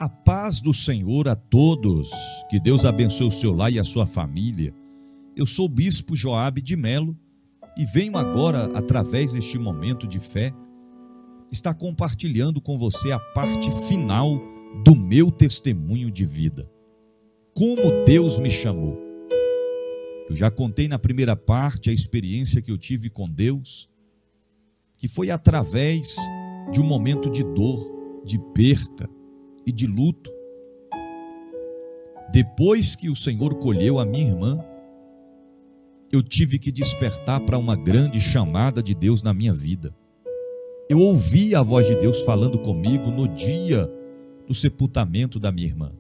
A paz do Senhor a todos, que Deus abençoe o seu lar e a sua família. Eu sou o Bispo Joabe de Melo e venho agora, através deste momento de fé, estar compartilhando com você a parte final do meu testemunho de vida. Como Deus me chamou. Eu já contei na primeira parte a experiência que eu tive com Deus, que foi através de um momento de dor, de perca e de luto. Depois que o Senhor colheu a minha irmã, eu tive que despertar para uma grande chamada de Deus na minha vida. Eu ouvi a voz de Deus falando comigo no dia do sepultamento da minha irmã.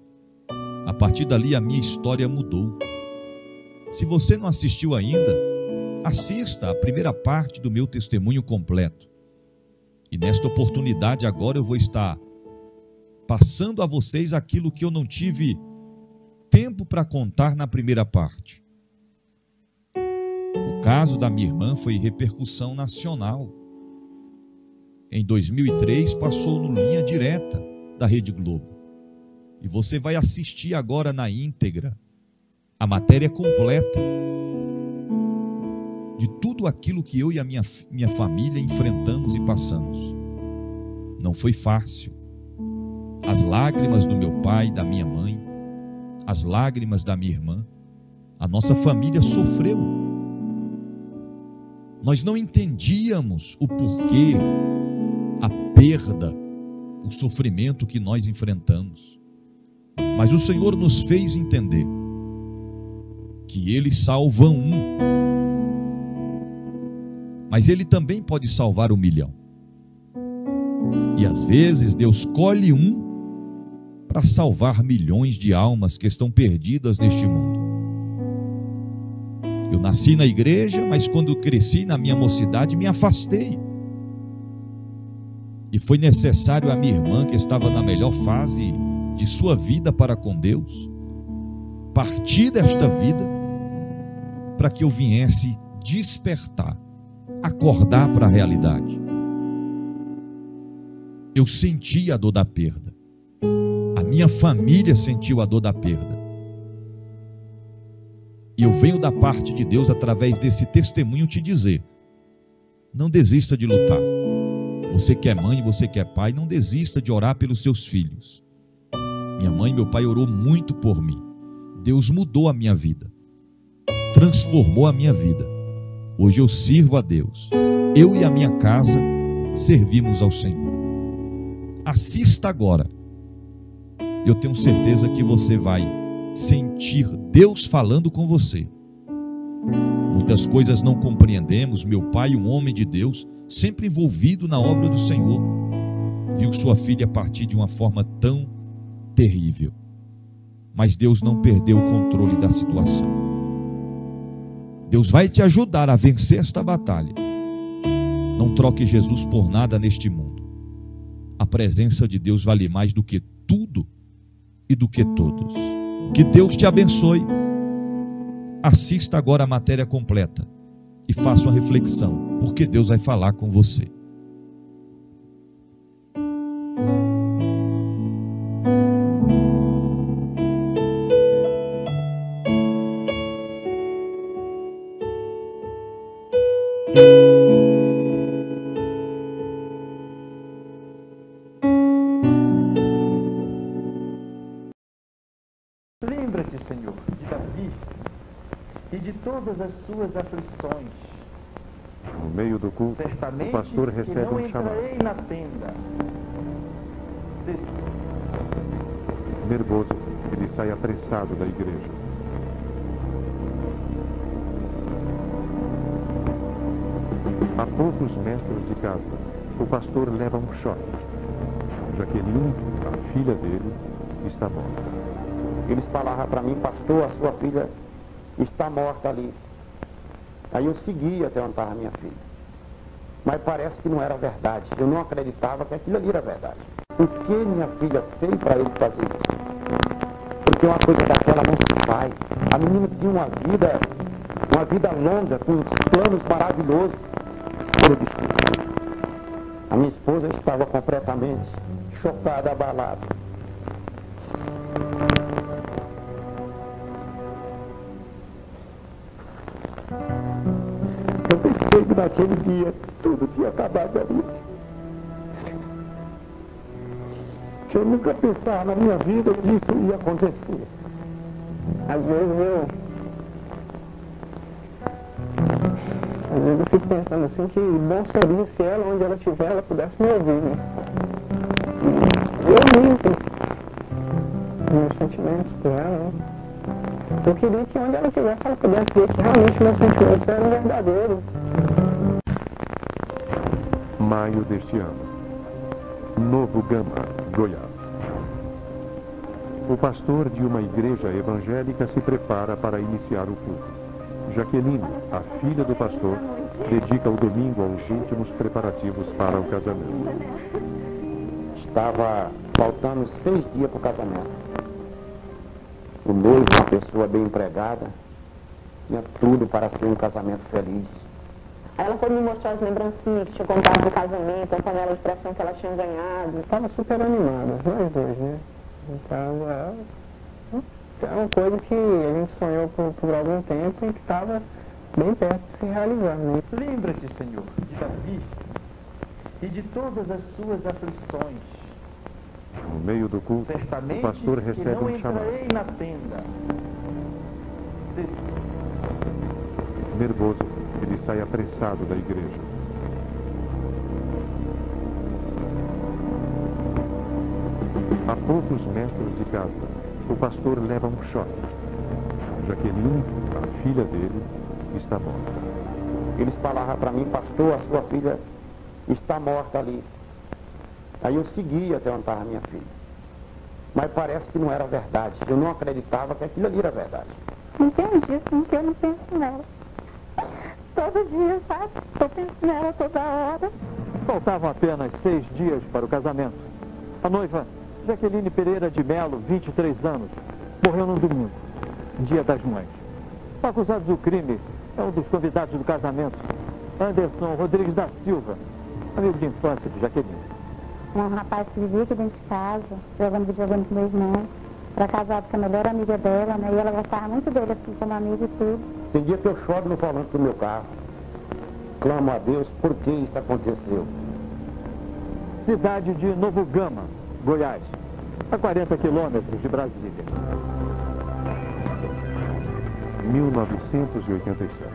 A partir dali a minha história mudou. Se você não assistiu ainda, assista a primeira parte do meu testemunho completo. E nesta oportunidade agora eu vou estar passando a vocês aquilo que eu não tive tempo para contar na primeira parte. O caso da minha irmã foi repercussão nacional. Em 2003 passou no Linha Direta da Rede Globo. E você vai assistir agora na íntegra a matéria completa de tudo aquilo que eu e a minha família enfrentamos e passamos. Não foi fácil. As lágrimas do meu pai, da minha mãe, as lágrimas da minha irmã, a nossa família sofreu. Nós não entendíamos o porquê, a perda, o sofrimento que nós enfrentamos. Mas o Senhor nos fez entender que Ele salva um, mas Ele também pode salvar 1 milhão. E às vezes Deus escolhe um para salvar milhões de almas que estão perdidas neste mundo. Eu nasci na igreja, mas quando cresci na minha mocidade me afastei. E foi necessário a minha irmã, que estava na melhor fase de sua vida para com Deus, partir desta vida para que eu viesse despertar, acordar para a realidade. Eu senti a dor da perda. A minha família sentiu a dor da perda. E eu venho da parte de Deus, através desse testemunho, te dizer: não desista de lutar. Você que é mãe, você que é pai, não desista de orar pelos seus filhos. Minha mãe e meu pai orou muito por mim. Deus mudou a minha vida, transformou a minha vida. Hoje eu sirvo a Deus. Eu e a minha casa servimos ao Senhor. Assista agora. Eu tenho certeza que você vai sentir Deus falando com você. Muitas coisas não compreendemos. Meu pai, um homem de Deus, sempre envolvido na obra do Senhor, viu sua filha partir de uma forma tão terrível. Mas Deus não perdeu o controle da situação. Deus vai te ajudar a vencer esta batalha. Não troque Jesus por nada neste mundo. A presença de Deus vale mais do que tudo e do que todos. Que Deus te abençoe. Assista agora a matéria completa e faça uma reflexão, porque Deus vai falar com você. Lembra-te, Senhor, de Davi e de todas as suas aflições. No meio do culto, Certamente o pastor que recebe não um chamado. entrarei na tenda. Nervoso, ele sai apressado da igreja. A poucos metros de casa, o pastor leva um choque. Jaqueline, a filha dele, está morta. Eles falavam para mim: pastor, a sua filha está morta ali. Aí eu segui até onde estava minha filha. Mas parece que não era verdade. Eu não acreditava que aquilo ali era verdade. O que minha filha fez para ele fazer isso? Porque uma coisa daquela não se faz. A menina tinha uma vida longa, com planos maravilhosos. Por desculpa. A minha esposa estava completamente chocada, abalada. sei que naquele dia tudo tinha acabado ali. Que eu nunca pensava na minha vida que isso ia acontecer. Às vezes eu fico pensando assim que bom seria se ela, onde ela estiver, ela pudesse me ouvir, né? Eu minto meus sentimentos por ela, né? Eu queria que onde ela estivesse, ela pudesse ver que realmente meus sentimentos eram verdadeiros. Maio deste ano. Novo Gama, Goiás. O pastor de uma igreja evangélica se prepara para iniciar o culto. Jaqueline, a filha do pastor, dedica o domingo aos últimos preparativos para o casamento. Estava faltando 6 dias para o casamento. O noivo, uma pessoa bem empregada, tinha tudo para ser um casamento feliz. Aí ela foi me mostrar as lembrancinhas que tinha comprado do casamento, a panela de pressão que ela tinha ganhado. Estava super animada, nós dois, né? Então, é uma coisa que a gente sonhou por algum tempo e que estava bem perto de se realizar, né? Lembra-te, Senhor, de Davi e de todas as suas aflições. No meio do culto, o Certamente pastor que recebe não um chamado. entrarei na tenda. Nervoso, ele sai apressado da igreja. A poucos metros de casa, o pastor leva um choque. Jaqueline, a filha dele, está morta. Eles falavam para mim, pastor, a sua filha está morta ali. Aí eu segui até onde estava minha filha. Mas parece que não era verdade. Eu não acreditava que aquilo ali era verdade. Não tem um dia assim que eu não penso nela. Todo dia, sabe? Eu penso nela toda hora. Faltavam apenas 6 dias para o casamento. A noiva, Jaqueline Pereira de Melo, 23 anos, morreu no domingo, dia das mães. O acusado do crime é um dos convidados do casamento, Anderson Rodrigues da Silva, amigo de infância de Jaqueline. Um rapaz que vivia aqui dentro de casa, jogando videogame com meu irmão. Era casado com a melhor amiga dela, né? E ela gostava muito dele, assim, como amigo e tudo. Tem dia que eu choro no volante do meu carro. Clamo a Deus por que isso aconteceu. Cidade de Novo Gama, Goiás, a 40 quilômetros de Brasília. 1987.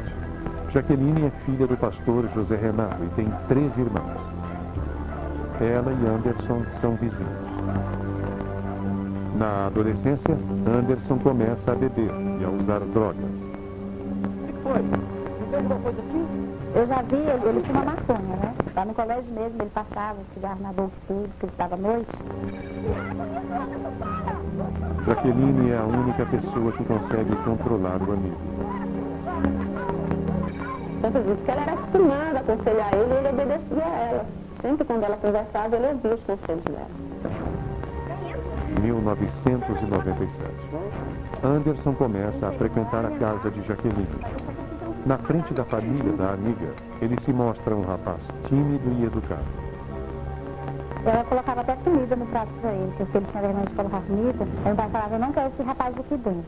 Jaqueline é filha do pastor José Renato e tem 3 irmãos. Ela e Anderson são vizinhos. Na adolescência, Anderson começa a beber e a usar drogas. O que foi? Não tem alguma coisa aqui? Eu já vi ele fuma maconha, né? Lá no colégio mesmo ele passava cigarro na boca e tudo, porque ele estava à noite. Jaqueline é a única pessoa que consegue controlar o amigo. Tantas vezes que ela era acostumada a aconselhar ele e ele obedecia a ela. Sempre quando ela conversava, ele ouvia os conselhos dela. 1997. Anderson começa a frequentar a casa de Jaqueline. Na frente da família da amiga, ele se mostra um rapaz tímido e educado. Ela colocava até comida no prato para ele, porque ele tinha vergonha de colocar comida. Aí o pai falava, eu não quero esse rapaz aqui dentro.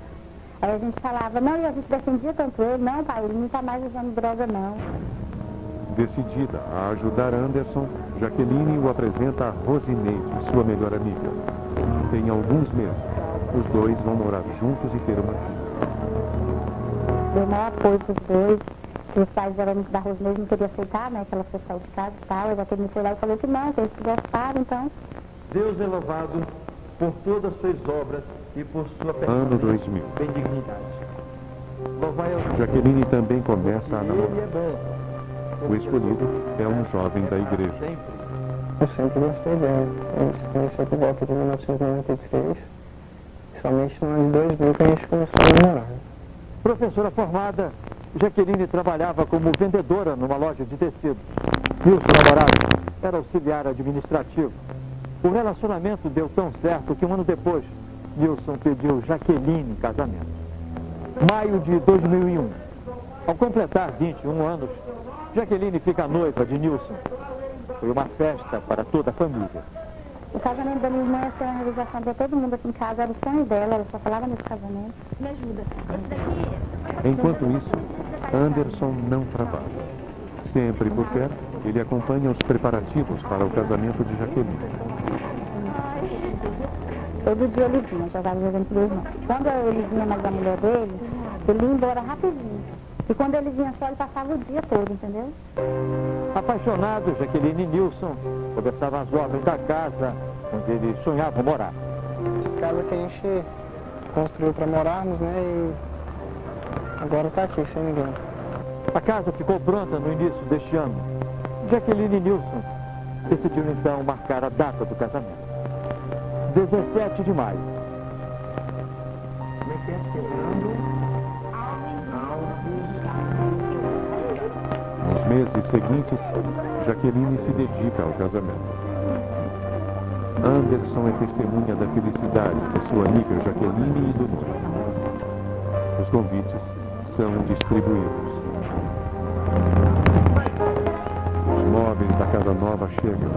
Aí a gente falava, não, e a gente defendia tanto ele, não, pai, ele não está mais usando droga, não. Decidida a ajudar Anderson, Jaqueline o apresenta a Rosineide, sua melhor amiga. Em alguns meses, os dois vão morar juntos e ter uma filha. Deu maior apoio para os dois, que os pais da Rosineide não queriam aceitar, né, que ela fosse sair de casa e tal. Já que ele foi lá e falou que não, que eles se gostaram, então. Deus é louvado por todas as suas obras e por sua Ano 2000. benignidade. Louvai ao Senhor. Jaqueline também começa a Ele namorar. é bom. O escolhido é um jovem da igreja. Sempre. Eu sempre gostei dela. A gente se conheceu por volta de 1993. Somente nós dois viu que a gente começou a namorar. Professora formada, Jaqueline trabalhava como vendedora numa loja de tecido. E o seu namorado era auxiliar administrativo. O relacionamento deu tão certo que um ano depois, Nilson pediu Jaqueline em casamento. Maio de 2001. Ao completar 21 anos, Jaqueline fica noiva de Nilson. Foi uma festa para toda a família. O casamento da minha irmã ia ser uma realização para todo mundo aqui em casa, era o sonho dela, ela só falava nesse casamento. Me ajuda. Enquanto isso, Anderson não trabalha. Sempre por perto, ele acompanha os preparativos para o casamento de Jaqueline. Todo dia ele vinha, jogava jogando pro irmão. Quando ele vinha mais a mulher dele, ele ia embora rapidinho. E quando ele vinha só, ele passava o dia todo, entendeu? Apaixonados, Jaqueline e Nilson começavam as obras da casa onde eles sonhavam morar. Essa casa que a gente construiu para morarmos, né? E agora está aqui, sem ninguém. A casa ficou pronta no início deste ano. Jaqueline e Nilson decidiram então marcar a data do casamento. 17 de maio. Nos meses seguintes, Jaqueline se dedica ao casamento. Anderson é testemunha da felicidade de sua amiga Jaqueline e do noivo. Os convites são distribuídos. Os móveis da casa nova chegam.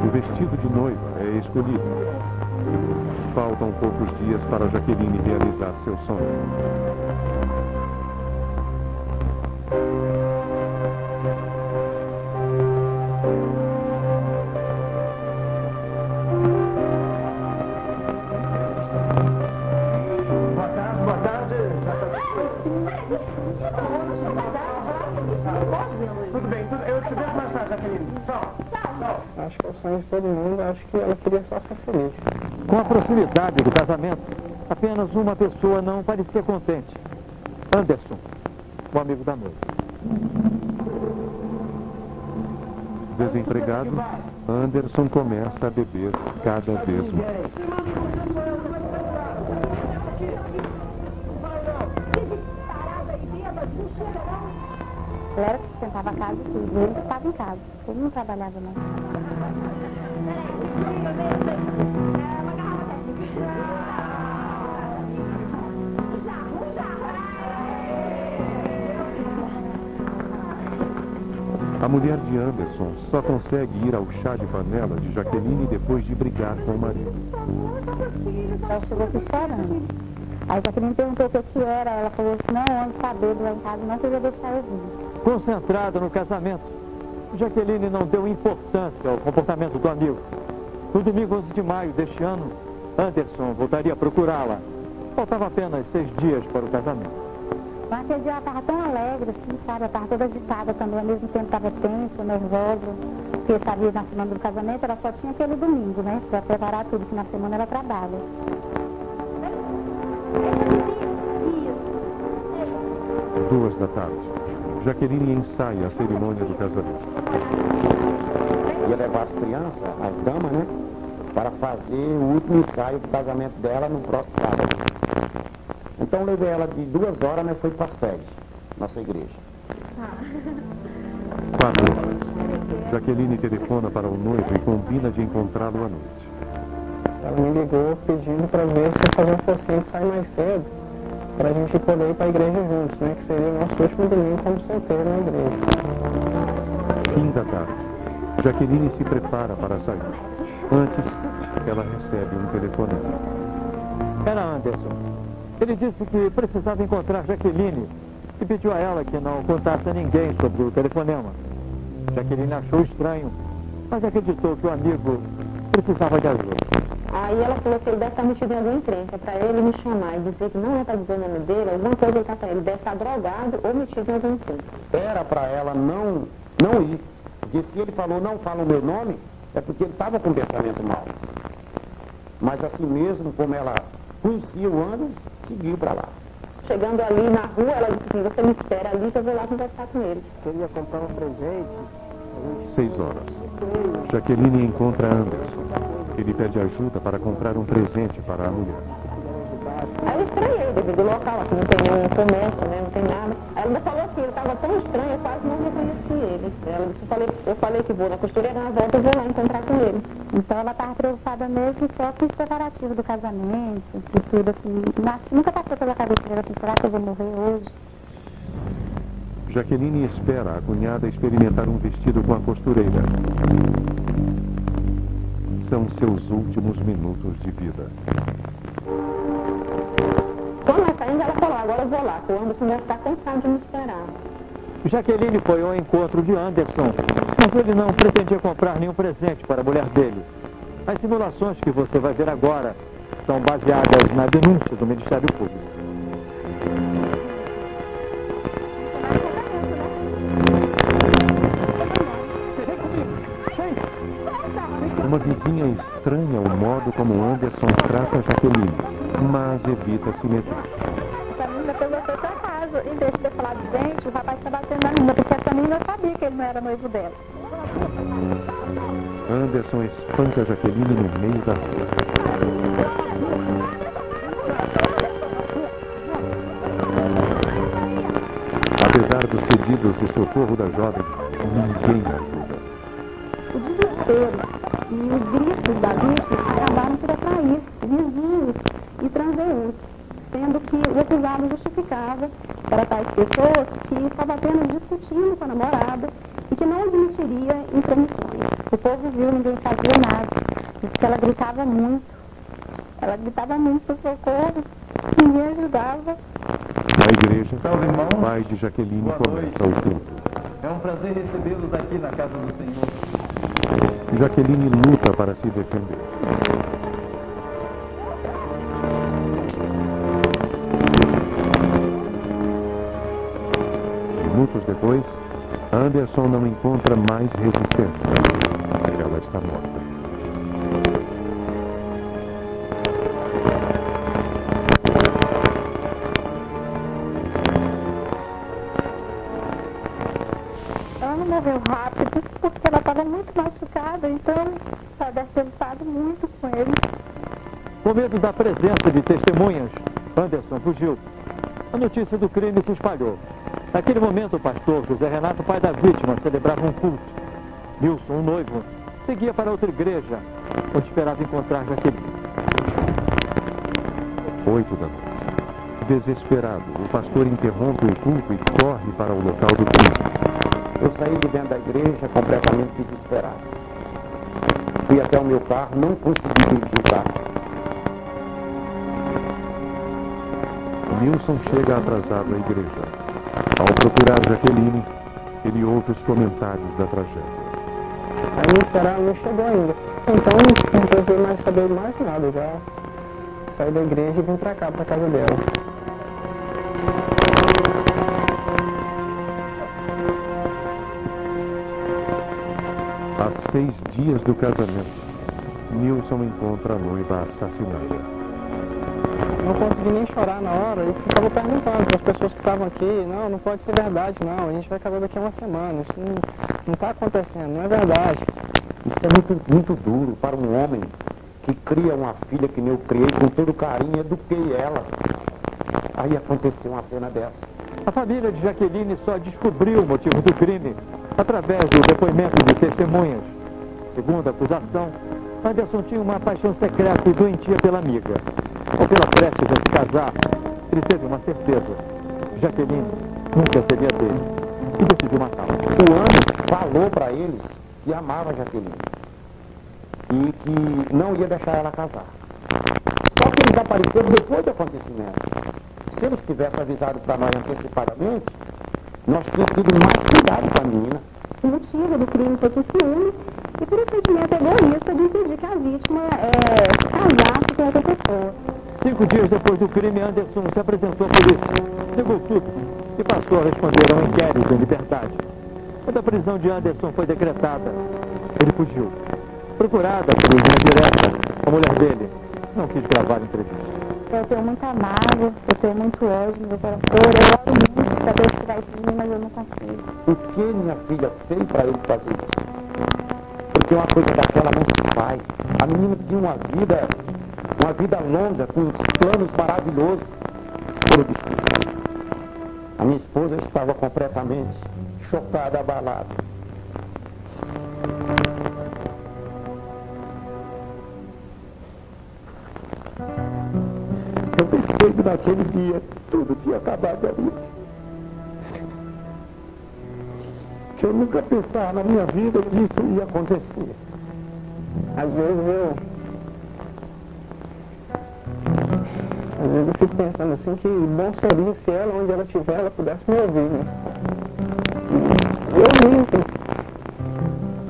O vestido de noiva é escolhido. Faltam poucos dias para Jaqueline realizar seu sonho. Boa tarde. Tudo bem, eu te vejo mais tarde, Jaqueline. Tchau. Acho que é o sonho de todo mundo, acho que ela queria só ser feliz. Com a proximidade do casamento, apenas uma pessoa não parecia contente. Anderson, o amigo da noiva. Desempregado, Anderson começa a beber cada vez mais. Ele era que sustentava a casa e tudo, ele estava em casa, ele não trabalhava não. A mulher de Anderson só consegue ir ao chá de panela de Jaqueline depois de brigar com o marido. Ela chegou aqui chorando. Aí Jaqueline perguntou o que era, ela falou assim, não, onde está bêbado lá em casa, não queria deixar eu vir. Concentrada no casamento, Jaqueline não deu importância ao comportamento do amigo. No domingo 11 de maio deste ano, Anderson voltaria a procurá-la. Faltava apenas 6 dias para o casamento. Mas aquele dia ela estava tão alegre, assim, sabe? Ela estava toda agitada também, ao mesmo tempo estava tensa, nervosa. Porque, sabia, na semana do casamento ela só tinha aquele domingo, né? Para preparar tudo, que na semana ela trabalha. 2 da tarde. Jaqueline ensaia a cerimônia do casamento. Ia levar as crianças, as damas, né? Para fazer o último ensaio do casamento dela no próximo sábado. Então levei ela de 2 horas, né? Foi para a sede, nossa igreja. 4 horas. Jaqueline telefona para o noivo e combina de encontrá-lo à noite. Ela me ligou pedindo para ver se eu fazer um focinho de sair mais cedo, para a gente poder ir para a igreja juntos, né? Que seria o nosso último domingo como solteiro na igreja. Fim da tarde. Jaqueline se prepara para sair. Antes, ela recebe um telefonema. Era Anderson. Ele disse que precisava encontrar Jaqueline e pediu a ela que não contasse a ninguém sobre o telefonema. Jaqueline achou estranho, mas acreditou que o amigo precisava de ajuda. Aí ela falou assim, ele deve estar metido em alguma encrenca, para ele me chamar e dizer que não é para dizer o nome dele, alguma coisa ele está para ele, deve estar drogado ou metido em alguma encrenca. Era para ela não ir, porque se ele falou não fala o meu nome, é porque ele estava com pensamento mau. Mas assim mesmo, como ela conhecia o Anderson, seguiu para lá. Chegando ali na rua, ela disse assim, você me espera ali que eu vou lá conversar com ele. Queria comprar um presente. 6 horas. Jaqueline encontra Anderson. Ele pede ajuda para comprar um presente para a mulher. Aí eu estranhei, devido ao local, aqui não tem nenhum comércio, né, não tem nada. Aí ela ainda falou assim, ele estava tão estranho, eu quase não reconheci ele. Ela disse, eu falei que vou na costureira, na volta eu vou lá encontrar com ele. Então ela estava preocupada mesmo só com os preparativos do casamento e tudo assim. Acho que nunca passou pela cabeça dela assim, será que eu vou morrer hoje? Jaqueline espera a cunhada experimentar um vestido com a costureira. São seus últimos minutos de vida. Quando nós eu vou lá, que o Anderson deve estar cansado de me esperar. Jaqueline foi ao encontro de Anderson, mas ele não pretendia comprar nenhum presente para a mulher dele. As simulações que você vai ver agora são baseadas na denúncia do Ministério Público. Uma vizinha estranha o modo como Anderson trata Jaqueline, mas evita se meter. Essa menina pegou foi pra casa, em vez de ter falado, gente, o rapaz está batendo na menina, porque essa menina sabia que ele não era noivo dela. Anderson espanca Jaqueline no meio da rua. Apesar dos pedidos de socorro da jovem, ninguém ajuda. O desespero e os gritos da vítima acabaram por atrair vizinhos e transeuntes, sendo que o acusado justificava para tais pessoas que estava apenas discutindo com a namorada e que não admitiria intromissões. O povo viu, ninguém fazia nada. Disse que ela gritava muito. Ela gritava muito por socorro, ninguém ajudava. Na igreja, o pai de Jaqueline começa o culto. É um prazer recebê-los aqui na casa do Senhor. Jaqueline luta para se defender. Minutos depois, Anderson não encontra mais resistência. Ela está morta. Ela não morreu rápido, porque ela estava muito machucada, então ela deve ter lutado muito com ele. Com medo da presença de testemunhas, Anderson fugiu. A notícia do crime se espalhou. Naquele momento, o pastor José Renato, pai da vítima, celebrava um culto. Nilson, o noivo, seguia para outra igreja, onde esperava encontrar Jaqueline. 8 da noite. Desesperado, o pastor interrompe o culto e corre para o local do crime. Eu saí de dentro da igreja completamente desesperado. Fui até o meu carro, não consegui dirigir o carro. Nilson chega atrasado à igreja. Ao procurar Jaqueline, ele ouve os comentários da tragédia. Aí no Ceará não chegou ainda. Então não precisei mais saber mais nada. Já saí da igreja e vim pra cá, pra casa dela. Há 6 dias do casamento, Nilson encontra a noiva assassinada. Não consegui nem chorar na hora e ficava perguntando para as pessoas que estavam aqui, não pode ser verdade não, a gente vai casar daqui a uma semana, isso não está acontecendo, não é verdade. Isso é muito duro para um homem que cria uma filha que eu criei com todo carinho, eduquei ela. Aí aconteceu uma cena dessa. A família de Jaqueline só descobriu o motivo do crime através do depoimento de testemunhas. Segundo a acusação, Anderson tinha uma paixão secreta e doentia pela amiga. Ao vê-la prestes a se casar, ele teve uma certeza. Jaqueline nunca seria dele e decidiu matá-la. O Anderson falou para eles que amava a Jaqueline e que não ia deixar ela casar. Só que eles apareceram depois do acontecimento. Se eles tivessem avisado para nós antecipadamente, nós tínhamos tido mais cuidado com a menina. O motivo do crime foi por ciúme e por um sentimento egoísta de impedir que a vítima se casasse com outra pessoa. 5 dias depois do crime, Anderson se apresentou à polícia, negou tudo e passou a responder a um inquérito em liberdade. Quando a prisão de Anderson foi decretada, ele fugiu. Procurada por linha direta, a mulher dele não quis gravar entrevista. Eu tenho muita mágoa, eu tenho muito ódio no meu coração, eu oro muito para Deus tirar isso de mim, mas eu não consigo. O que minha filha fez para ele fazer isso? Porque uma coisa daquela não se faz. A menina tinha uma vida longa, com planos maravilhosos. Eu disse, a minha esposa estava completamente chocada, abalada. Eu pensei que naquele dia tudo tinha acabado ali. Que eu nunca pensava na minha vida que isso ia acontecer. Às vezes Às vezes eu fico pensando assim que bom seria se ela, onde ela estiver, ela pudesse me ouvir, né? Eu limpo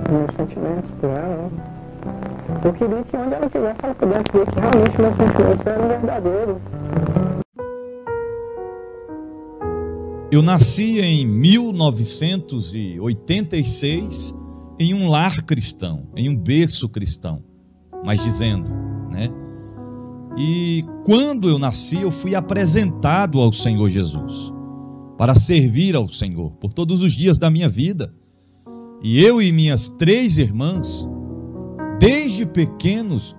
meus sentimentos por ela, né? Eu queria que onde ela estivesse, ela pudesse ver que realmente meus sentimentos eram verdadeiros. Eu nasci em 1986 em um lar cristão, em um berço cristão, mas dizendo, né? E quando eu nasci, eu fui apresentado ao Senhor Jesus para servir ao Senhor por todos os dias da minha vida. E eu e minhas 3 irmãs, desde pequenos,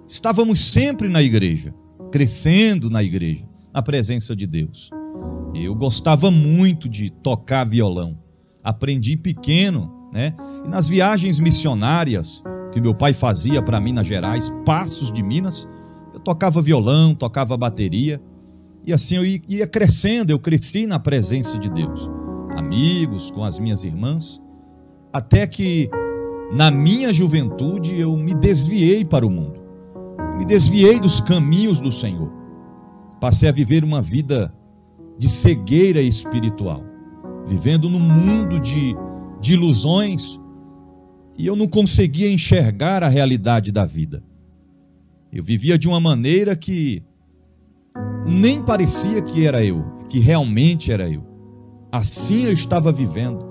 estávamos sempre na igreja, crescendo na igreja, na presença de Deus. Eu gostava muito de tocar violão. Aprendi pequeno, né? E nas viagens missionárias que meu pai fazia para Minas Gerais, Passos de Minas, eu tocava violão, tocava bateria. E assim eu ia crescendo, eu cresci na presença de Deus. Amigos, com as minhas irmãs. Até que na minha juventude eu me desviei para o mundo. Me desviei dos caminhos do Senhor. Passei a viver uma vida de cegueira espiritual, vivendo num mundo de ilusões, e eu não conseguia enxergar a realidade da vida. Eu vivia de uma maneira que nem parecia que era eu, que realmente era eu. Assim eu estava vivendo,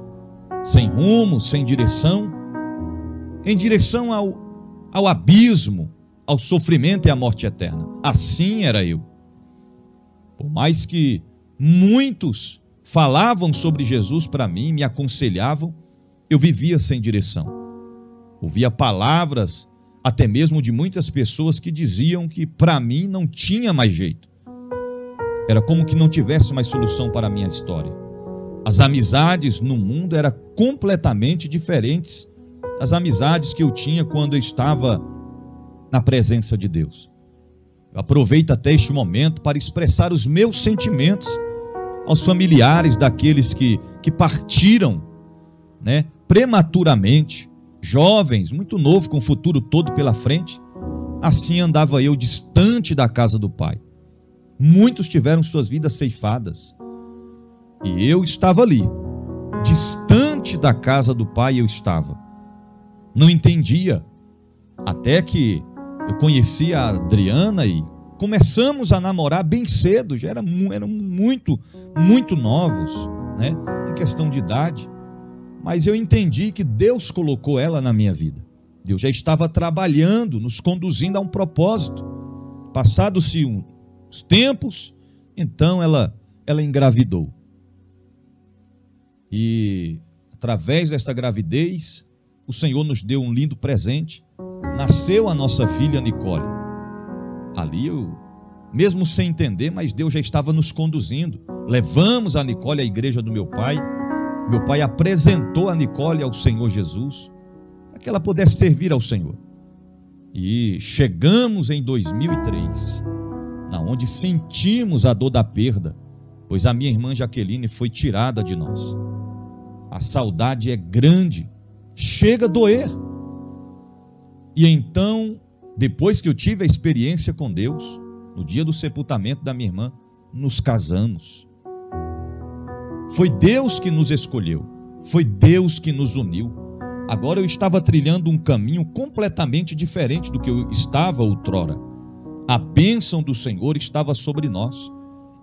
sem rumo, sem direção, em direção ao abismo, ao sofrimento e à morte eterna. Assim era eu. Por mais que muitos falavam sobre Jesus para mim, me aconselhavam, eu vivia sem direção. Ouvia palavras, até mesmo de muitas pessoas que diziam que para mim não tinha mais jeito. Era como que não tivesse mais solução para a minha história. As amizades no mundo eram completamente diferentes das amizades que eu tinha quando eu estava na presença de Deus. Eu aproveito até este momento para expressar os meus sentimentos aos familiares daqueles que partiram, né, prematuramente, jovens, muito novos, com o futuro todo pela frente. Assim andava eu distante da casa do Pai. Muitos tiveram suas vidas ceifadas. E eu estava ali, distante da casa do Pai eu estava. Não entendia, até que eu conheci a Adriana e começamos a namorar bem cedo, já eram muito novos, né, em questão de idade. Mas eu entendi que Deus colocou ela na minha vida. Deus já estava trabalhando, nos conduzindo a um propósito. Passados-se os tempos, então ela engravidou. E através desta gravidez, o Senhor nos deu um lindo presente. Nasceu a nossa filha Nicole. Ali eu, mesmo sem entender, mas Deus já estava nos conduzindo. Levamos a Nicole à igreja do meu pai. Meu pai apresentou a Nicole ao Senhor Jesus, para que ela pudesse servir ao Senhor. E chegamos em 2003, na onde sentimos a dor da perda, pois a minha irmã Jaqueline foi tirada de nós. A saudade é grande, chega a doer. E então, depois que eu tive a experiência com Deus, no dia do sepultamento da minha irmã, nos casamos. Foi Deus que nos escolheu, foi Deus que nos uniu. Agora eu estava trilhando um caminho completamente diferente do que eu estava outrora. A bênção do Senhor estava sobre nós.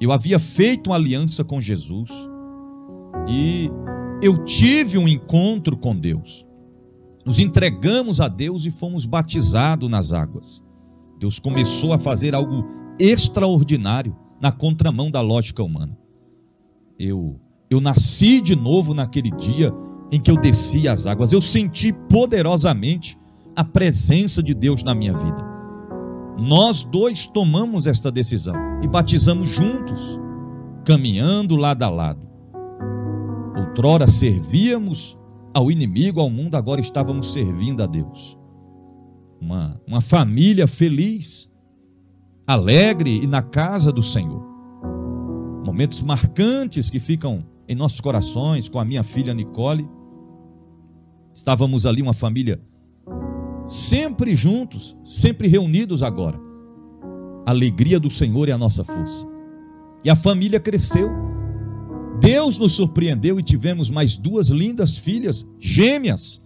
Eu havia feito uma aliança com Jesus e eu tive um encontro com Deus. Nos entregamos a Deus e fomos batizados nas águas. Deus começou a fazer algo extraordinário na contramão da lógica humana. Eu nasci de novo naquele dia em que eu desci as águas. Eu senti poderosamente a presença de Deus na minha vida. Nós dois tomamos esta decisão e batizamos juntos, caminhando lado a lado. Outrora servíamos ao inimigo, ao mundo, agora estávamos servindo a Deus. Uma família feliz, alegre e na casa do Senhor. Momentos marcantes que ficam em nossos corações com a minha filha Nicole. Estávamos ali, uma família sempre juntos, sempre reunidos agora. A alegria do Senhor é a nossa força. E a família cresceu. Deus nos surpreendeu e tivemos mais 2 lindas filhas, gêmeas,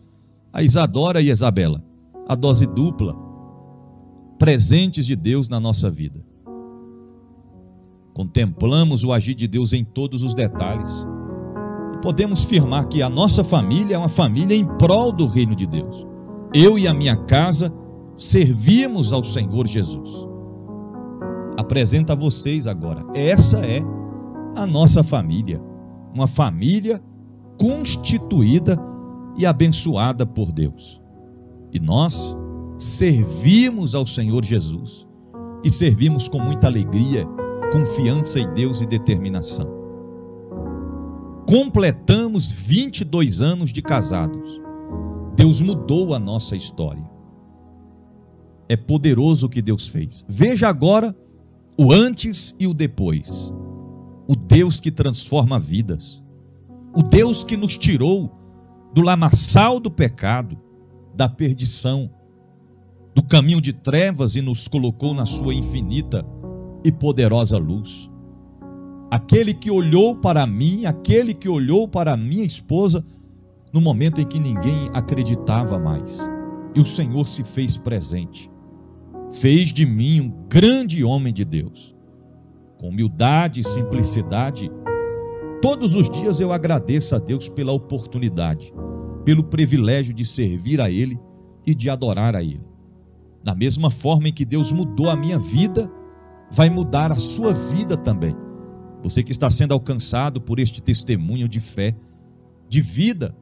a Isadora e a Isabela. A dose dupla, presentes de Deus na nossa vida. Contemplamos o agir de Deus em todos os detalhes. E podemos afirmar que a nossa família é uma família em prol do reino de Deus. Eu e a minha casa servimos ao Senhor Jesus. Apresento a vocês agora. Essa é a nossa família. Uma família constituída e abençoada por Deus. E nós servimos ao Senhor Jesus. E servimos com muita alegria, confiança em Deus e determinação. Completamos 22 anos de casados. Deus mudou a nossa história. É poderoso o que Deus fez. Veja agora o antes e o depois. O Deus que transforma vidas. O Deus que nos tirou do lamaçal do pecado, da perdição, do caminho de trevas e nos colocou na sua infinita e poderosa luz. Aquele que olhou para mim, aquele que olhou para minha esposa no momento em que ninguém acreditava mais. E o Senhor se fez presente. Fez de mim um grande homem de Deus. Com humildade e simplicidade, todos os dias eu agradeço a Deus pela oportunidade, pelo privilégio de servir a Ele e de adorar a Ele. Da mesma forma em que Deus mudou a minha vida, vai mudar a sua vida também. Você que está sendo alcançado por este testemunho de fé, de vida,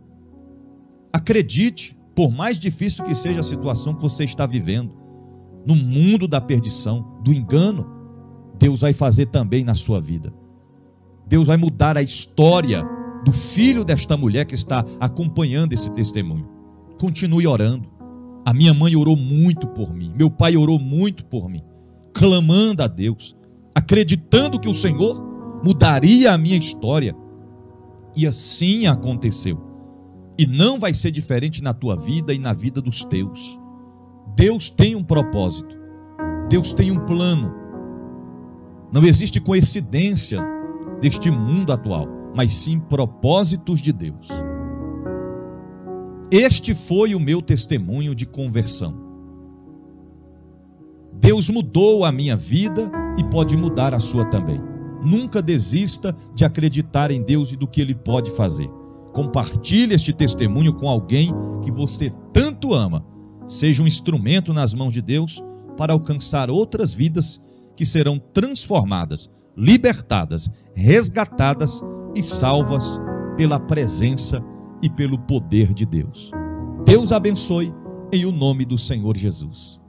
acredite, por mais difícil que seja a situação que você está vivendo, no mundo da perdição, do engano, Deus vai fazer também na sua vida. Deus vai mudar a história do filho desta mulher que está acompanhando esse testemunho. Continue orando. A minha mãe orou muito por mim, meu pai orou muito por mim, clamando a Deus, acreditando que o Senhor mudaria a minha história. E assim aconteceu. E não vai ser diferente na tua vida e na vida dos teus. Deus tem um propósito. Deus tem um plano. Não existe coincidência deste mundo atual, mas sim propósitos de Deus. Este foi o meu testemunho de conversão. Deus mudou a minha vida e pode mudar a sua também. Nunca desista de acreditar em Deus e do que Ele pode fazer. Compartilhe este testemunho com alguém que você tanto ama. Seja um instrumento nas mãos de Deus para alcançar outras vidas que serão transformadas, libertadas, resgatadas e salvas pela presença e pelo poder de Deus. Deus abençoe em o nome do Senhor Jesus.